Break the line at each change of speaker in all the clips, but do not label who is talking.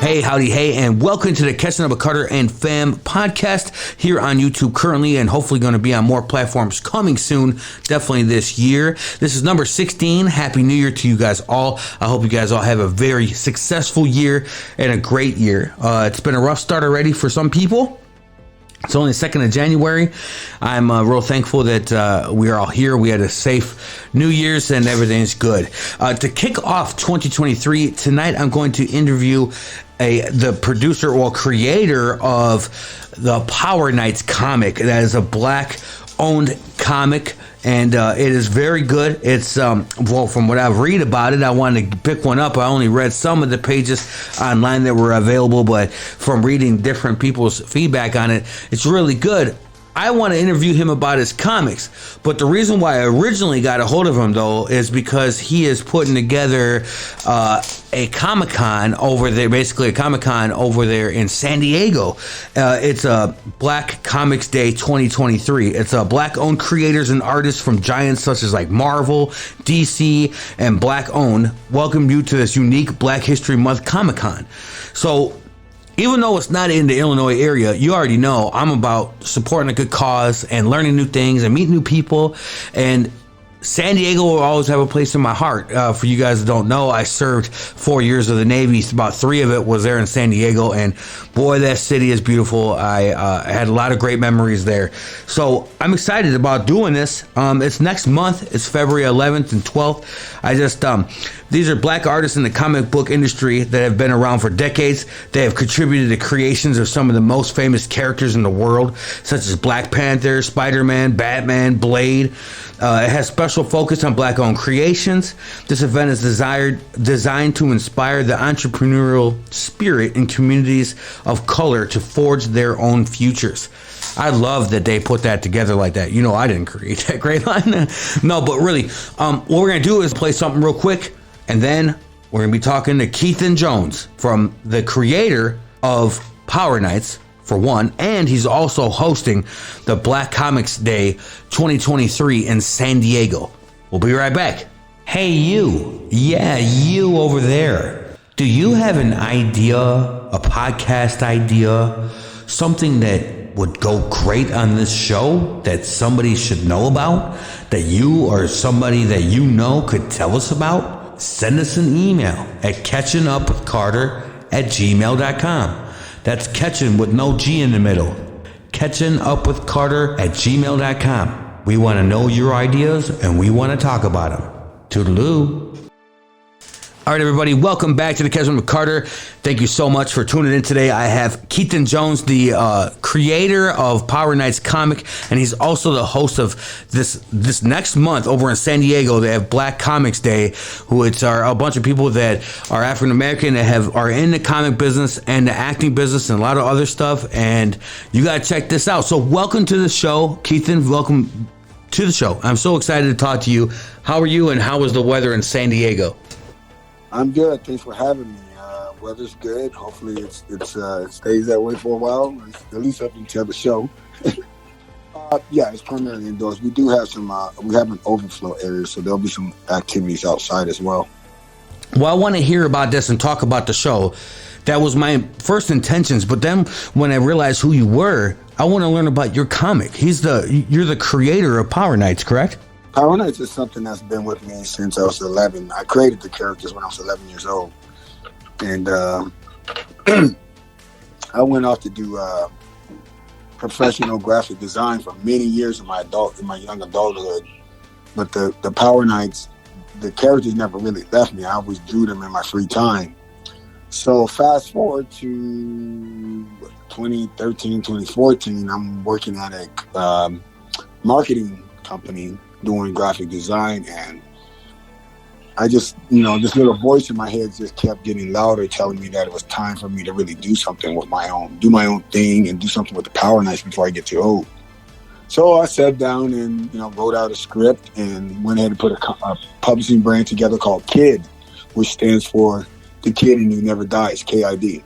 Hey, howdy, hey, and welcome to the Catchin with Carter and Fam podcast here on YouTube currently, and hopefully going to be on more platforms coming soon, definitely this year. This is number 16. Happy New Year to you guys all. I hope you guys all have a very successful year and a great year. It's been a rough start already for some people. It's only the 2nd of January. I'm real thankful that we are all here. We had a safe New Year's and everything's good. To kick off 2023, tonight I'm going to interview the producer or creator of the Power Knights comic. That is a Black-owned comic. And it is very good. It's, well, from what I've read about it, I wanted to pick one up. I only read some of the pages online that were available, but from reading different people's feedback on it, it's really good. I want to interview him about his comics, but the reason why I originally got a hold of him, though, is because he is putting together a Comic-Con over there, basically a Comic-Con over there in San Diego. It's a Black Comics Day 2023. It's Black-owned creators and artists from giants such as like Marvel, DC, and Black-owned welcome you to this unique Black History Month Comic-Con. So, even though it's not in the Illinois area, you already know I'm about supporting a good cause and learning new things and meeting new people. And San Diego will always have a place in my heart. For you guys that don't know, I served 4 years of the Navy. About 3 of it was there in San Diego. And boy, that city is beautiful. I had a lot of great memories there. So I'm excited about doing this. It's next month. It's February 11th and 12th. These are Black artists in the comic book industry that have been around for decades. They have contributed to creations of some of the most famous characters in the world, such as Black Panther, Spider-Man, Batman, Blade. It has special focus on Black-owned creations. This event is designed to inspire the entrepreneurial spirit in communities of color to forge their own futures. I love that they put that together like that. You know, I didn't create that great line. No, but really, what we're going to do is play something real quick. And then we're going to be talking to Keithan Jones, from the creator of Power Knights, for one, and he's also hosting the Black Comics Day 2023 in San Diego. We'll be right back. Hey, you. Yeah, you over there. Do you have an idea, a podcast idea, something that would go great on this show that somebody should know about, that you or somebody that you know could tell us about? Send us an email at catchinupwithcarter@gmail.com. That's Catchin with no G in the middle. catchinupwithcarter@gmail.com. We want to know your ideas and we want to talk about them. Toodaloo. All right, everybody, welcome back to the Catchin with Carter. Thank you so much for tuning in today. I have Keithan Jones, the creator of Power Knights comic, and he's also the host of this next month over in San Diego. They have Black Comics Day, which are a bunch of people that are African American that are in the comic business and the acting business and a lot of other stuff. And you got to check this out. So welcome to the show, Keithan. Welcome to the show. I'm so excited to talk to you. How are you, and how was the weather in San Diego?
I'm good. Thanks for having me. Weather's good. Hopefully it stays that way for a while, at least up until the show. Yeah, it's primarily indoors. We do have we have an overflow area, so there'll be some activities outside as well.
Well, I want to hear about this and talk about the show. That was my first intentions, but then when I realized who you were, I want to learn about your comic. You're the creator of Power Knights, correct?
Power Knights is something that's been with me since I was 11. I created the characters when I was 11 years old. And I went off to do professional graphic design for many years in my young adulthood. But the Power Knights, the characters never really left me. I always drew them in my free time. So fast forward to 2013, 2014, I'm working at a marketing company doing graphic design, and I just, this little voice in my head just kept getting louder, telling me that it was time for me to really do something with do my own thing and do something with the Power Knights before I get too old. So I sat down and, wrote out a script and went ahead and put a publishing brand together called KID, which stands for The Kid and He Never Dies, KID.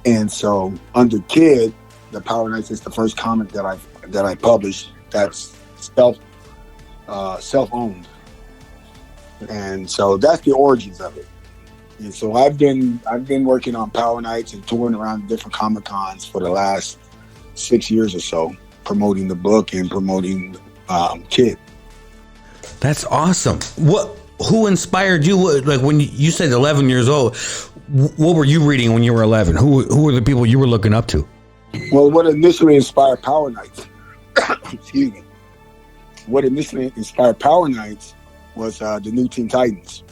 And so under KID, the Power Knights is the first comic that I published that's self-owned. And so that's the origins of it. And so I've been working on Power Nights and touring around different Comic Cons for the last 6 years or so, promoting the book and promoting Kid.
That's awesome. Who inspired you? Like when you said 11 years old, what were you reading when you were 11? Who were the people you were looking up to?
Well, what initially inspired Power Nights, excuse me. What initially inspired Power Nights was the new Teen Titans.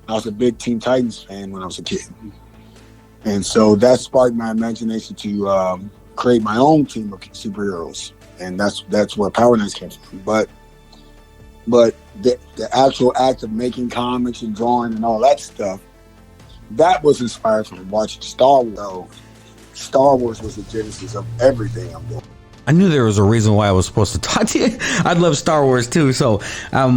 I was a big Teen Titans fan when I was a kid. And so that sparked my imagination to create my own team of superheroes. And that's where Power Nights came from. But the actual act of making comics and drawing and all that stuff, that was inspired from watching Star Wars. So Star Wars was the genesis of everything I'm doing.
I knew there was a reason why I was supposed to talk to you. I love Star Wars too, so I'm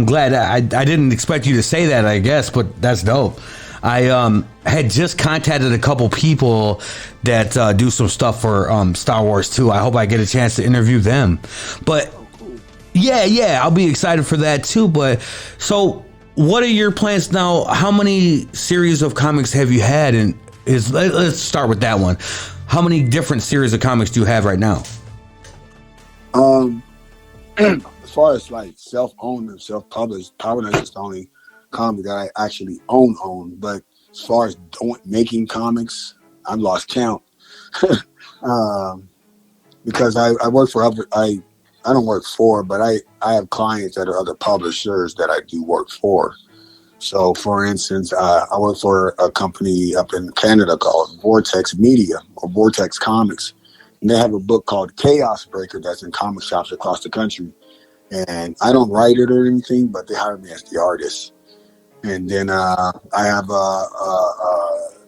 glad. I didn't expect you to say that, I guess, but that's dope. I had just contacted a couple people that do some stuff for Star Wars too. I hope I get a chance to interview them. But yeah, I'll be excited for that too. But so, what are your plans now? How many series of comics have you had? And let's start with that one. How many different series of comics do you have right now?
As far as like self-owned and self-published, Power Nights is the only comic that I actually own. But as far as making comics, I've lost count. Because I work for other, I don't work for, but I have clients that are other publishers that I do work for. So, for instance, I work for a company up in Canada called Vortex Media or Vortex Comics. And they have a book called Chaos Breaker that's in comic shops across the country. And I don't write it or anything, but they hire me as the artist. And then I have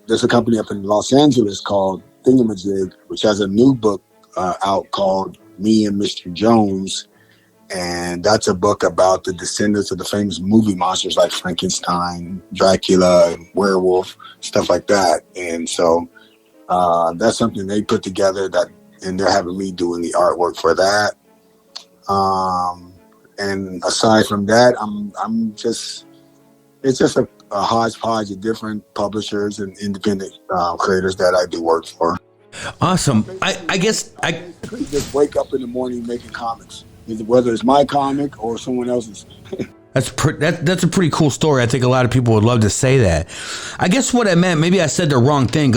there's a company up in Los Angeles called Thingamajig, which has a new book out called Me and Mr. Jones. And that's a book about the descendants of the famous movie monsters like Frankenstein, Dracula, werewolf, stuff like that. And so that's something they put together and they're having me doing the artwork for that. And aside from that, it's just a hodgepodge of different publishers and independent creators that I do work for.
Awesome. I guess I
just wake up in the morning making comics, whether it's my comic or someone else's.
That's a pretty cool story. I think a lot of people would love to say that. I guess what I meant, maybe I said the wrong thing.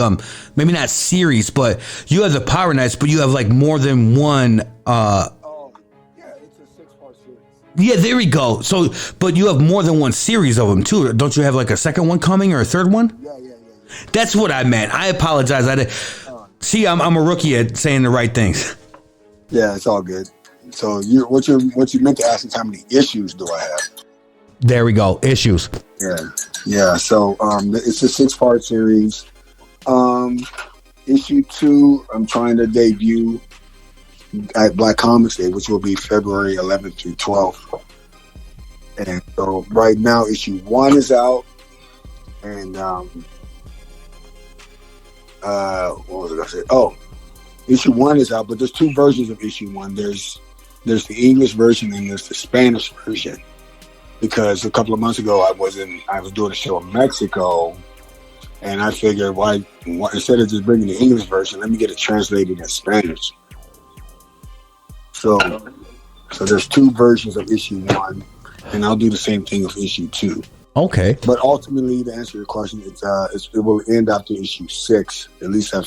Maybe not series, but you have the Power Nights, but you have like more than one.
Oh, yeah, it's a 6-part series.
Yeah, there we go. So, but you have more than one series of them too. Don't you have like a second one coming or a third one?
Yeah.
That's what I meant. I apologize. See, I'm a rookie at saying the right things.
Yeah, it's all good. So what you meant to ask is how many issues do I have?
There we go. Issues.
Yeah. So it's a 6-part series. Issue 2, I'm trying to debut at Black Comics Day, which will be February 11th through 12th. And so right now, issue 1 is out, and what was I gonna say? Oh, issue 1 is out, but there's 2 versions of issue 1. There's the English version and there's the Spanish version. Because a couple of months ago, I was doing a show in Mexico, and I figured, why instead of just bringing the English version, let me get it translated in Spanish. So there's 2 versions of issue 1, and I'll do the same thing with issue 2.
Okay.
But ultimately, to answer your question, it will end after issue 6, at least that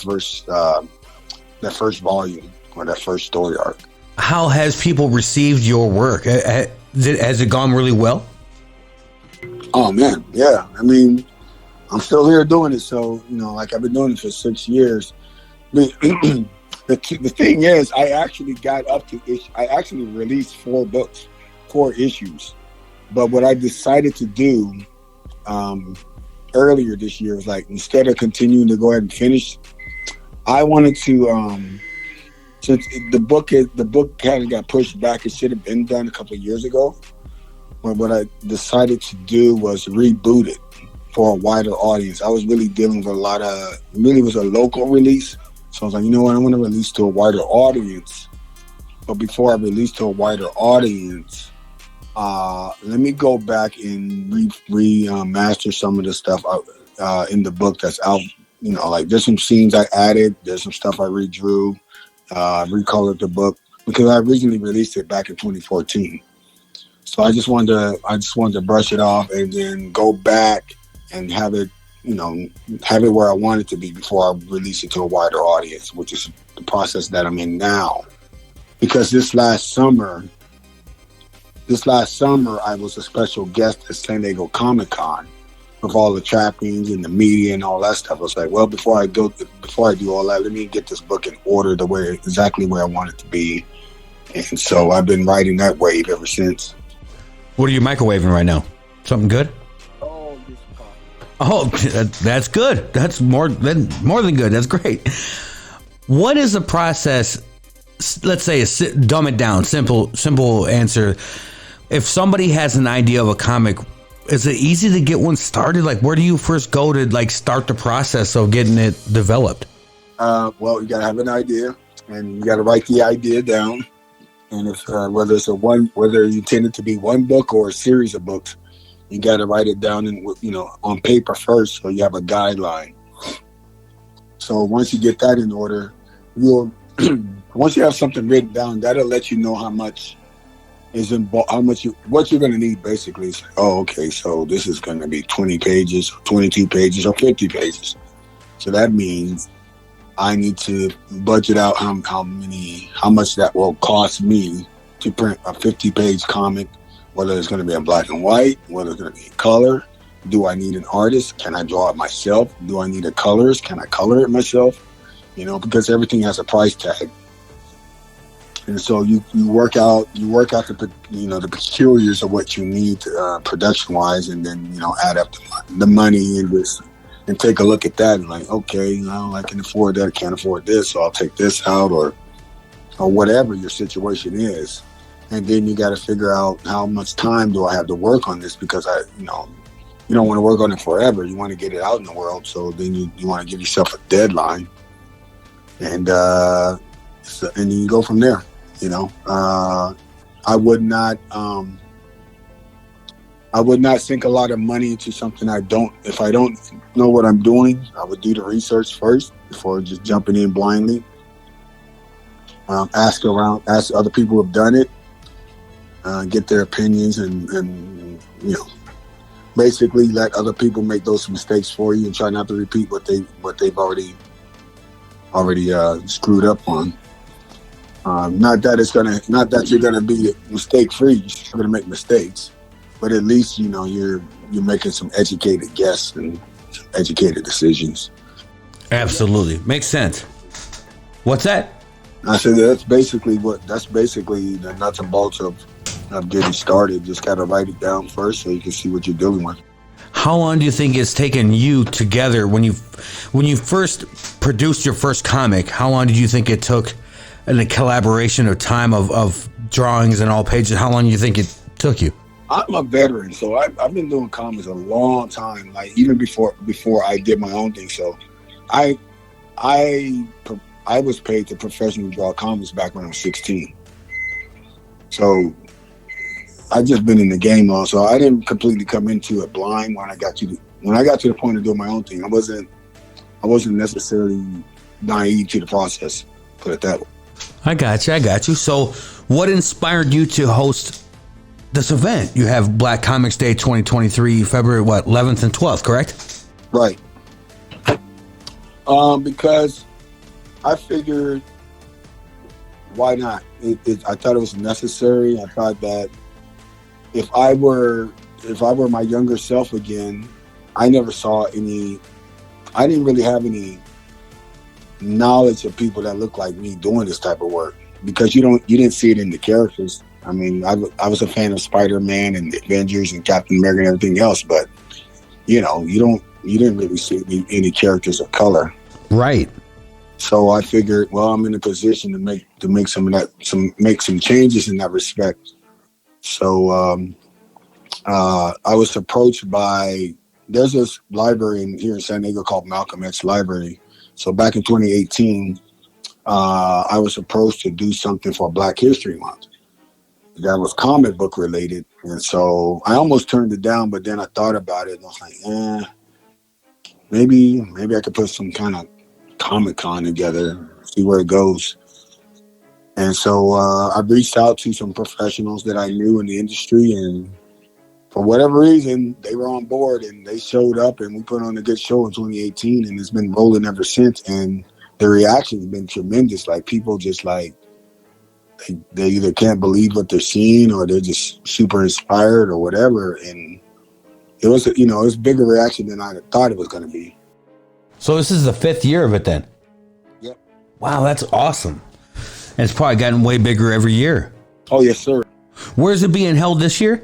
first volume or that first story arc.
How has people received your work? Has it gone really well?
Oh man, yeah. I mean, I'm still here doing it, so like I've been doing it for 6 years. The thing is, I actually got up to I actually released 4 issues. But what I decided to do earlier this year was like, instead of continuing to go ahead and finish, I wanted to. Since the book kind of got pushed back, it should have been done a couple of years ago. But what I decided to do was reboot it for a wider audience. I was really dealing with it was a local release. So I was like, you know what, I want to release to a wider audience. But before I release to a wider audience, Let me go back and remaster some of the stuff in the book that's out. You know, like there's some scenes I added. There's some stuff I redrew, recolored the book because I originally released it back in 2014. So I just wanted to brush it off and then go back and have it, you know, have it where I want it to be before I release it to a wider audience, which is the process that I'm in now. Because this last summer, I was a special guest at San Diego Comic-Con with all the trappings and the media and all that stuff. I was like, well, before I do all that, let me get this book in order exactly where I want it to be. And so I've been riding that wave ever since.
What are you microwaving right now? Something good?
Oh, this coffee.
Oh, that's good. That's more than good. That's great. What is the process? Let's say dumb it down. Simple answer. If somebody has an idea of a comic, is it easy to get one started? Like, where do you first go to like start the process of getting it developed?
Well, you gotta have an idea, and you gotta write the idea down. And if whether you intend it to be one book or a series of books, you gotta write it down on paper first, so you have a guideline. So once you get that in order, once you have something written down, that'll let you know how much is involved, what you're going to need. Basically, it's like, oh, okay, so this is going to be 20 pages, 22 pages, or 50 pages. So that means I need to budget out how much that will cost me to print a 50-page comic, whether it's going to be in black and white, whether it's going to be in color. Do I need an artist? Can I draw it myself? Do I need a colorist? Can I color it myself? Because everything has a price tag. And so you work out the peculiars of what you need production wise, and then add up the money and take a look at that and like, okay, I can afford that, I can't afford this, so I'll take this out or whatever your situation is. And then you got to figure out how much time do I have to work on this, because you don't want to work on it forever. You want to get it out in the world, so then you want to give yourself a deadline, and then you go from there. I would not sink a lot of money into something if I don't know what I'm doing. I would do the research first before just jumping in blindly. Ask other people who have done it, get their opinions, and basically let other people make those mistakes for you and try not to repeat what they've already screwed up on. Not that you're gonna be mistake free. You're still gonna make mistakes, but at least you're making some educated guesses and some educated decisions.
Absolutely, makes sense. What's that?
I said that's basically the nuts and bolts of getting started. Just gotta write it down first so you can see what you're dealing with.
How long do you think it's taken you together when you first produced your first comic? How long did you think it took? And the collaboration of time of drawings and all pages, how long do you think it took you?
I'm a veteran, so I've been doing comics a long time, like even before I did my own thing. So I was paid to professionally draw comics back when I was 16. So I've just been in the game long, so I didn't completely come into it blind when I got to the point of doing my own thing. I wasn't necessarily naive to the process, put it that way.
I got you. So what inspired you to host this event? You have Black Comics Day 2023, February, 11th and 12th, correct?
Right. Because I figured, why not? I thought it was necessary. I thought that if I were my younger self again, I didn't really have any knowledge of people that look like me doing this type of work, because you didn't see it in the characters. I mean, I was a fan of Spider-Man and the Avengers and Captain America and everything else, but you didn't really see any characters of color.
Right.
So I figured, well, I'm in a position to make some changes in that respect. So I was approached there's this library here in San Diego called Malcolm X Library. So back in 2018, I was approached to do something for Black History Month. that was comic book related. And so I almost turned it down, but then I thought about it and I was like, maybe I could put some kind of Comic-Con together, see where it goes. And so I reached out to some professionals that I knew in the industry, and for whatever reason, they were on board and they showed up, and we put on a good show in 2018, and it's been rolling ever since. And the reaction has been tremendous. Like, people just like, they either can't believe what they're seeing or they're just super inspired or whatever. And it was, it was a bigger reaction than I thought it was going to be.
So this is the 5th year of it then?
Yep.
Wow, that's awesome. And it's probably gotten way bigger every year.
Oh, yes, sir.
Where's it being held this year?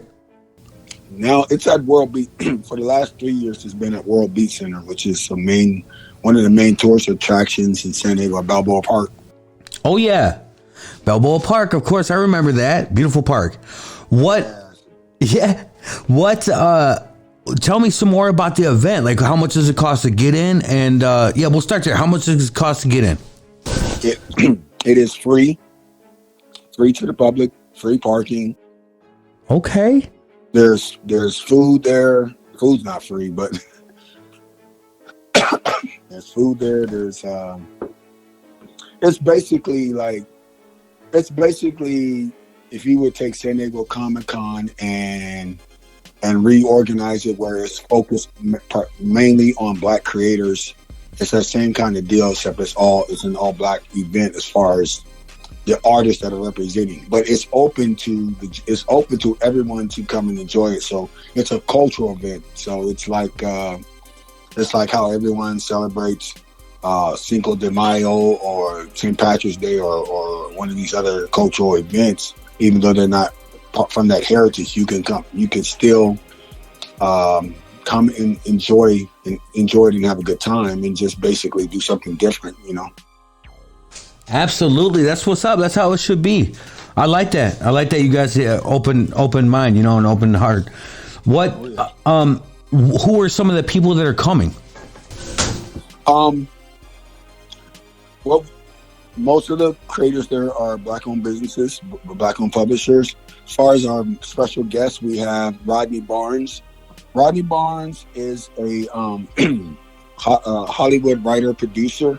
Now it's at World Beat. For the last 3 years, it's been at World Beat Center, which is one of the main tourist attractions in San Diego, Balboa Park.
Oh, yeah. Balboa Park, of course. I remember that. Beautiful park. Tell me some more about the event. Like, how much does it cost to get in? And, we'll start there. How much does it cost to get in?
It is free to the public, free parking.
Okay.
There's food there. Food's not free, but there's food there. There's it's basically if you would take San Diego Comic-Con and reorganize it where it's focused mainly on Black creators. It's that same kind of deal, except it's an all Black event as far as the artists that are representing. But it's open to everyone to come and enjoy it. So it's a cultural event. So it's like how everyone celebrates Cinco de Mayo or St. Patrick's Day or one of these other cultural events. Even though they're not from that heritage, you can come. You can still come and enjoy it and have a good time and just basically do something different,
Absolutely. That's what's up. That's how it should be. I like that. You guys open mind, and open heart. What who are some of the people that are coming?
Well, most of the creators there are Black-owned businesses, Black-owned publishers. As far as our special guests, we have Rodney Barnes. Rodney Barnes is a Hollywood writer, producer,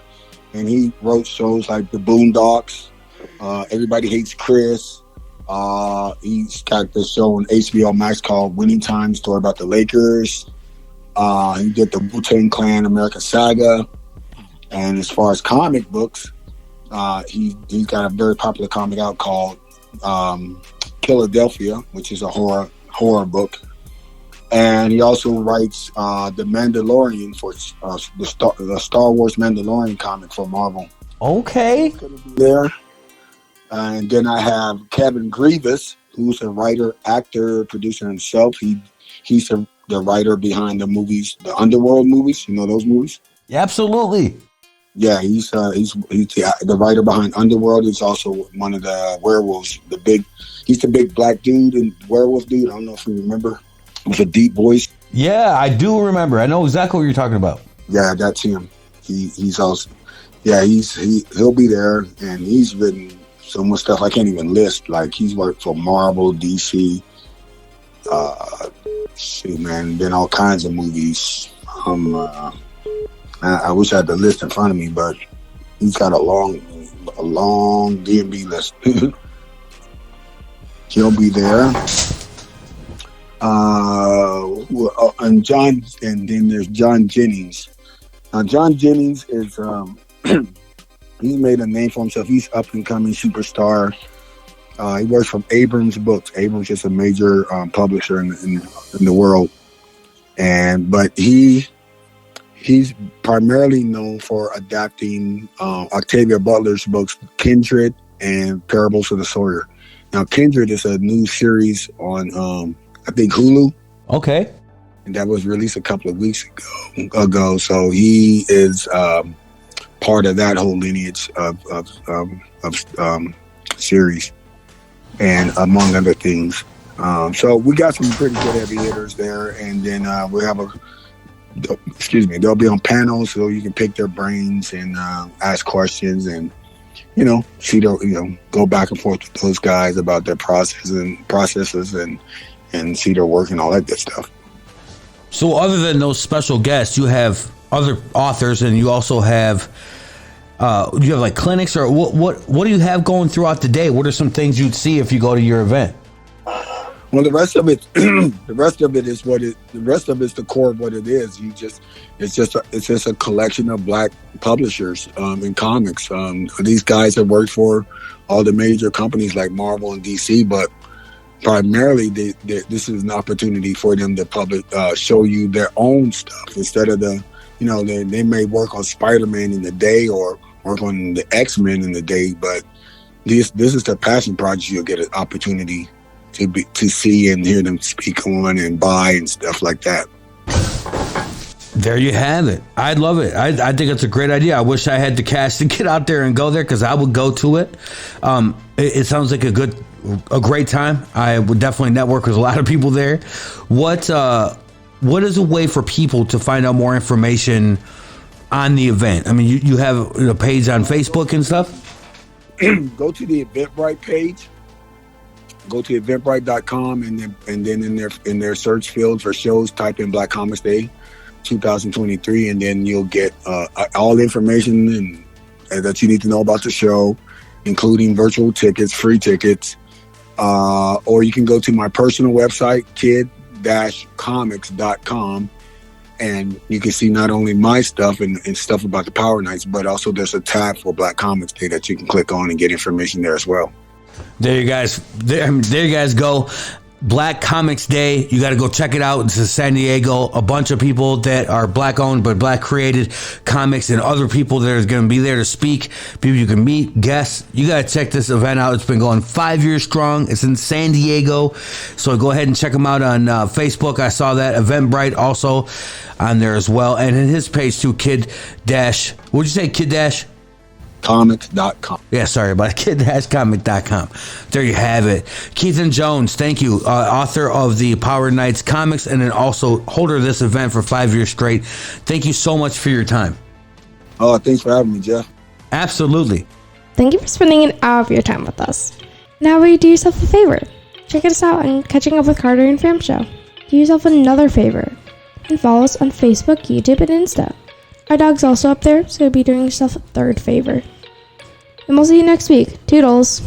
and he wrote shows like The Boondocks, Everybody Hates Chris. He's got this show on HBO Max called Winning Time, story about the Lakers. He did the Wu-Tang Clan American Saga. And as far as comic books, he's got a very popular comic out called Philadelphia, which is a horror book. And he also writes the Mandalorian for the Star Wars Mandalorian comic for Marvel.
Okay.
There. And then I have Kevin Grievous, who's a writer, actor, producer himself. He's the writer behind the movies, the Underworld movies. You know those movies?
Absolutely.
Yeah, he's the writer behind Underworld. He's also one of the werewolves. He's the big black dude and werewolf dude. I don't know if you remember, with a deep voice.
Yeah, I do remember. I know exactly what you're talking about.
Yeah, that's him. He's also, he'll be there, and he's written so much stuff I can't even list. Like, he's worked for Marvel, DC, then all kinds of movies. I wish I had the list in front of me, but he's got a long D&B list. He'll be there. And then there's John Jennings. Now, John Jennings is he's made a name for himself. He's up and coming superstar. He works from Abrams Books. Abrams is a major publisher in the world, but he's primarily known for adapting Octavia Butler's books Kindred and Parables of the Sawyer. Now, Kindred is a new series on I think Hulu.
Okay.
And that was released a couple of weeks ago. So he is part of that whole lineage of series, and among other things. So we got some pretty good heavy hitters there, and then we have they'll be on panels so you can pick their brains and ask questions, and see go back and forth with those guys about their processes and see their work and all that good stuff.
So other than those special guests, you have other authors, and you also have you have like clinics, or what do you have going throughout the day? What are some things you'd see if you go to your event?
Well, the rest of it is the core of what it is. It's just a collection of Black publishers in comics. These guys have worked for all the major companies like Marvel and DC, but primarily this is an opportunity for them to show you their own stuff instead of they may work on Spider-Man in the day or work on the X-Men in the day, but this is the passion project you'll get an opportunity to see and hear them speak on and buy and stuff like that.
There you have it. I love it. I think it's a great idea. I wish I had the cash to get out there and go there, because I would go to it. It sounds like a great time. I would definitely network with a lot of people there. What is a way for people to find out more information on the event? I mean, you have a page on Facebook and stuff?
Go to the Eventbrite page. Go to eventbrite.com and then in their search field for shows, type in Black Comics Day 2023, and then you'll get all the information that you need to know about the show, including virtual tickets, free tickets, or you can go to my personal website, kid-comics.com, and you can see not only my stuff and stuff about the Power Nights, but also there's a tab for Black Comics Day that you can click on and get information there as well.
There you guys go. Black Comics Day. You got to go check it out. It's in San Diego. A bunch of people that are Black owned but Black created comics, and other people that are going to be there to speak. People you can meet, guests. You got to check this event out. It's been going 5 years strong. It's in San Diego. So go ahead and check them out on Facebook. I saw that. Eventbrite also on there as well. And in his page too, Kid-. What'd you say, Kid-?
Comics.com.
Yeah, sorry about kid-comic.com. There you have it. Keithan Jones, thank you. Author of the Power Nights comics, and then also holder of this event for 5 years straight. Thank you so much for your time.
Oh, thanks for having me, Jeff.
Absolutely.
Thank you for spending an hour of your time with us. Now will you do yourself a favor? Check us out on Catching Up with Carter and Fam Show. Do yourself another favor and follow us on Facebook, YouTube, and Insta. Our dog's also up there, so you'll be doing yourself a third favor. And we'll see you next week. Toodles.